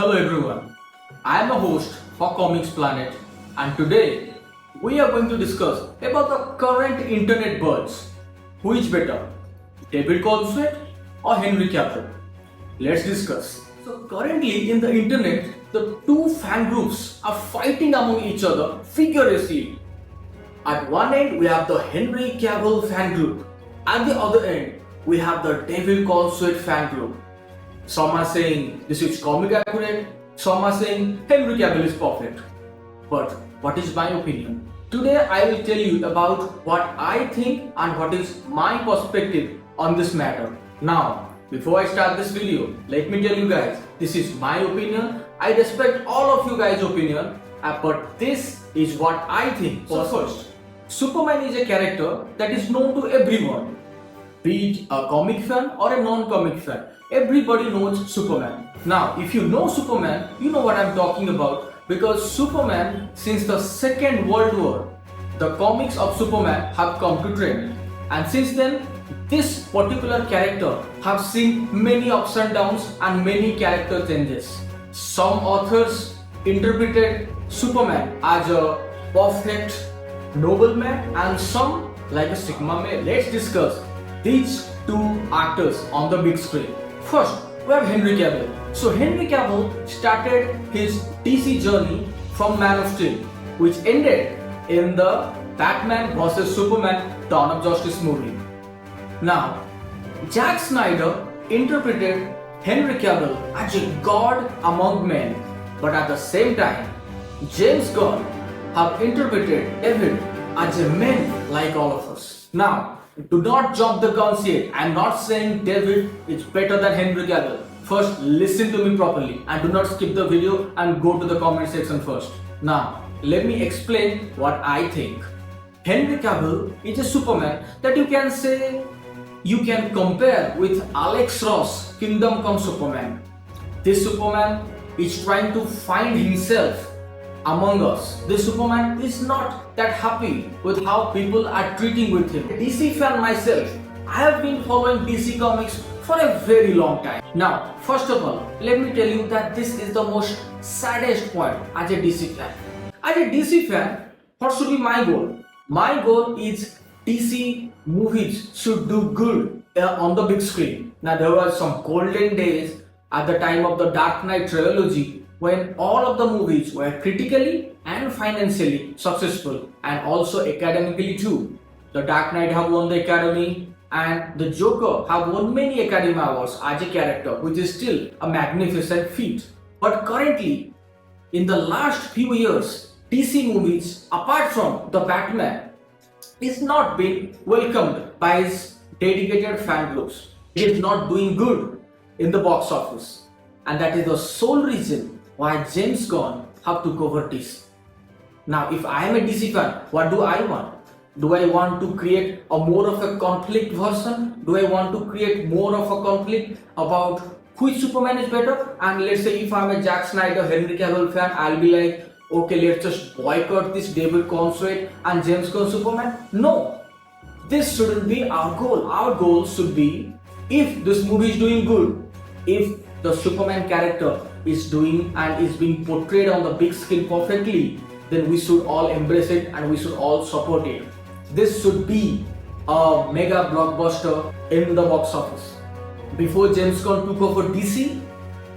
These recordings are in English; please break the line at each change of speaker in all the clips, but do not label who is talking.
Hello everyone, I am a host for Comics Planet and today we are going to discuss about the current internet buzz. Who is better, David Corenswet or Henry Cavill? Let's discuss. So currently in the internet, the two fan groups are fighting among each other vigorously. At one end we have the Henry Cavill fan group, at the other end we have the David Corenswet fan group. Some are saying this is comic accurate, some are saying Henry Cavill is perfect. But what is my opinion? Today I will tell you about what I think and what is my perspective on this matter. Now, before I start this video, let me tell you guys, this is my opinion. I respect all of you guys' opinion, but this is what I think. So first, Superman is a character that is known to everyone, be it a comic fan or a non-comic fan. Everybody knows Superman. Now, if you know Superman, you know what I'm talking about, because Superman, since the Second World War, the comics of Superman have come to trend. And since then, this particular character have seen many ups and downs and many character changes. Some authors interpreted Superman as a perfect nobleman and some like a Sigma male. Let's discuss these two actors on the big screen. First, we have Henry Cavill. So Henry Cavill started his DC journey from Man of Steel, which ended in the Batman vs Superman Dawn of Justice movie. Now, Zack Snyder interpreted Henry Cavill as a god among men, but at the same time, James Gunn have interpreted David as a man like all of us. Now, do not jump the guns yet. I am not saying David is better than Henry Cavill. First, listen to me properly and do not skip the video and go to the comment section first. Now, let me explain what I think. Henry Cavill is a Superman that you can say you can compare with Alex Ross' Kingdom Come Superman. This Superman is trying to find himself among us. This Superman is not that happy with how people are treating with him. A DC fan myself, I have been following DC comics for a very long time. Now, first of all, let me tell you that this is the most saddest point as a DC fan. As a DC fan, what should be my goal? My goal is DC movies should do good on the big screen. Now, there were some golden days at the time of the Dark Knight trilogy when all of the movies were critically and financially successful and also academically too. The Dark Knight have won the Academy and the Joker have won many Academy Awards as a character, which is still a magnificent feat. But currently, in the last few years, DC movies, apart from the Batman, is not being welcomed by his dedicated fan groups. It is not doing good in the box office. And that is the sole reason why James Gunn have to cover this. Now, if I am a DC fan, what do I want? Do I want to create a more of a conflict version? Do I want to create more of a conflict about which Superman is better? And let's say if I'm a Zack Snyder, Henry Cavill fan, I'll be like, okay, let's just boycott this David Corenswet and James Gunn Superman. No, this shouldn't be our goal. Our goal should be, if this movie is doing good, if the Superman character is doing and is being portrayed on the big screen perfectly, then we should all embrace it and we should all support it. This should be a mega blockbuster in the box office. Before James Gunn took over DC,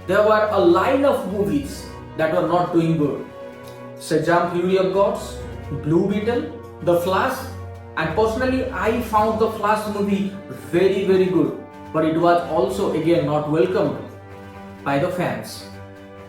there were a line of movies that were not doing good. Shazam! Fury of Gods, Blue Beetle, The Flash, and personally I found the Flash movie very good, but it was also again not welcomed by the fans.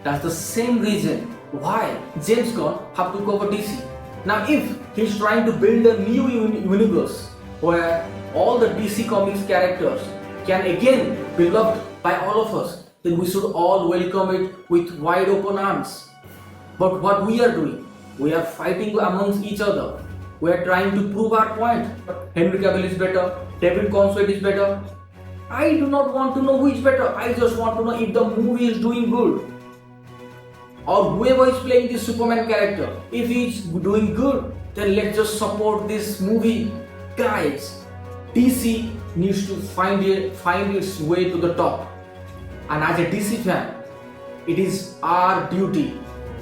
That's the same reason why James Gunn have to cover DC. Now, if he's trying to build a new universe where all the DC Comics characters can again be loved by all of us, then we should all welcome it with wide open arms. But what we are doing, we are fighting amongst each other. We are trying to prove our point. Henry Cavill is better, David Corenswet is better. I do not want to know who is better. I just want to know if the movie is doing good. Or whoever is playing this Superman character, if he is doing good, then let's just support this movie. Guys, DC needs to find its way to the top. And as a DC fan, it is our duty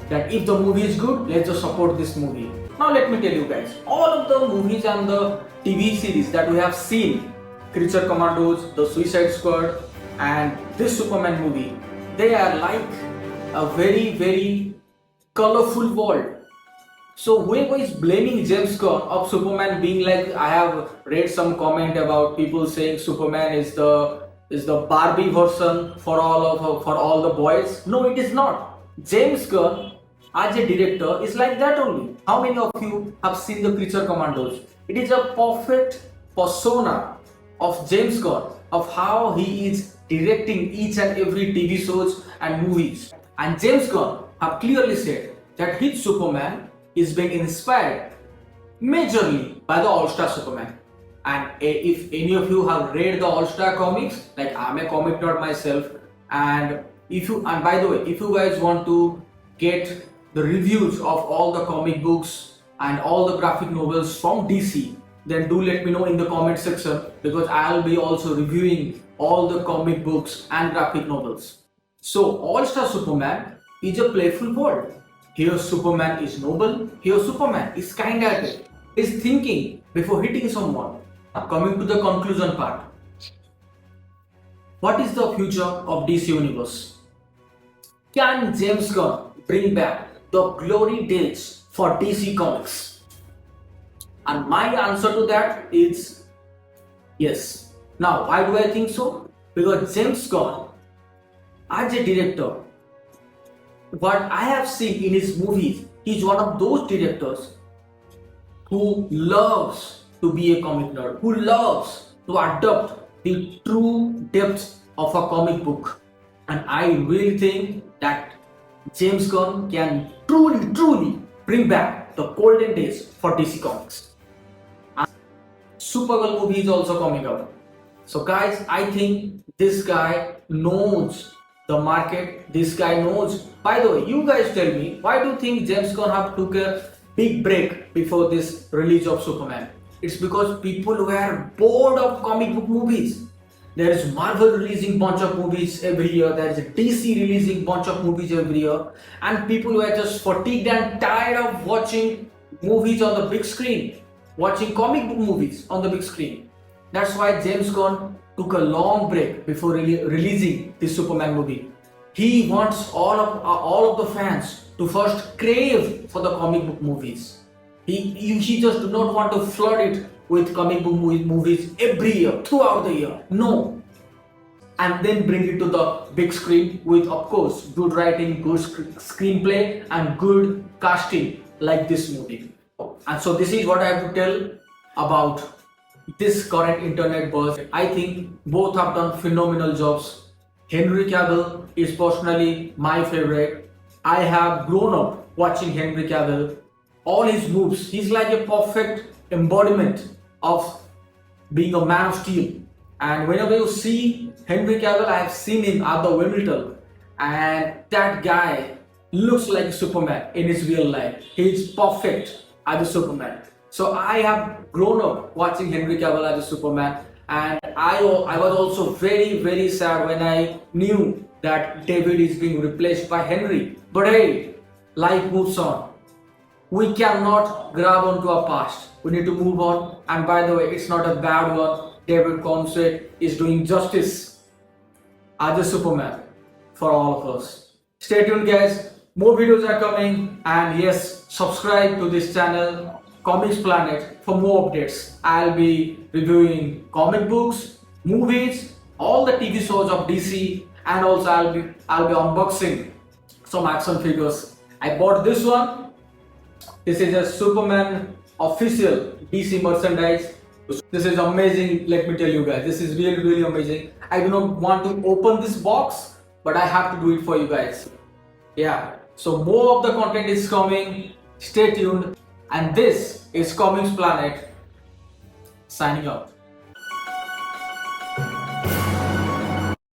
that if the movie is good, let's just support this movie. Now let me tell you guys, all of the movies and the TV series that we have seen, Creature Commandos, The Suicide Squad, and this Superman movie, they are like a very colorful world. So whoever is blaming James Gunn of Superman being like, I have read some comment about people saying Superman is the Barbie version for all the boys. No, it is not. James Gunn as a director is like that only. How many of you have seen the Creature Commandos? It is a perfect persona of James Gunn, of how he is directing each and every TV shows and movies. And James Gunn have clearly said that his Superman is being inspired majorly by the All-Star Superman. And if any of you have read the All-Star comics, like I'm a comic nerd myself, and by the way, if you guys want to get the reviews of all the comic books and all the graphic novels from DC, then do let me know in the comment section, because I'll be also reviewing all the comic books and graphic novels. So All-Star Superman is a playful world. Here Superman is noble, here Superman is kind-hearted, is thinking before hitting someone. Coming to the conclusion part. What is the future of DC Universe? Can James Gunn bring back the glory days for DC Comics? And my answer to that is yes. Now, why do I think so? Because James Gunn, as a director, what I have seen in his movies, he's one of those directors who loves to be a comic nerd, who loves to adopt the true depth of a comic book. And I really think that James Gunn can truly bring back the golden days for DC Comics. And Supergirl movie is also coming out. So guys, I think this guy knows the market, this guy knows. By the way, you guys tell me, why do you think James Gunn have took a big break before this release of Superman? It's because people were bored of comic book movies. There is Marvel releasing bunch of movies every year, there is DC releasing bunch of movies every year, and people were just fatigued and tired of watching movies on the big screen, watching comic book movies on the big screen. That's why James Gunn took a long break before releasing this Superman movie. He wants all of the fans to first crave for the comic book movies. He just do not want to flood it with comic book movies every year, throughout the year. No. And then bring it to the big screen with, of course, good writing, good screenplay, and good casting like this movie. And so this is what I have to tell about this current internet buzz. I think both have done phenomenal jobs. Henry Cavill is personally my favorite. I have grown up watching Henry Cavill. All his moves, he's like a perfect embodiment of being a man of steel. And whenever you see Henry Cavill, I have seen him at the Wimbledon, and that guy looks like Superman in his real life. He's perfect as a Superman. So I have grown up watching Henry Cavill as a Superman, and I was also very sad when I knew that David is being replaced by Henry. But hey, life moves on. We cannot grab onto our past. We need to move on. And by the way, it's not a bad one. David Corenswet is doing justice as a Superman for all of us. Stay tuned, guys. More videos are coming. And yes, subscribe to this channel, Comics Planet, for more updates. I'll be reviewing comic books, movies, all the TV shows of DC, and also I'll be unboxing some action figures. I bought this one. This is a Superman official DC merchandise. This is amazing, let me tell you guys. This is really amazing. I do not want to open this box, but I have to do it for you guys. Yeah, so more of the content is coming. Stay tuned. And this is Comics Planet signing out.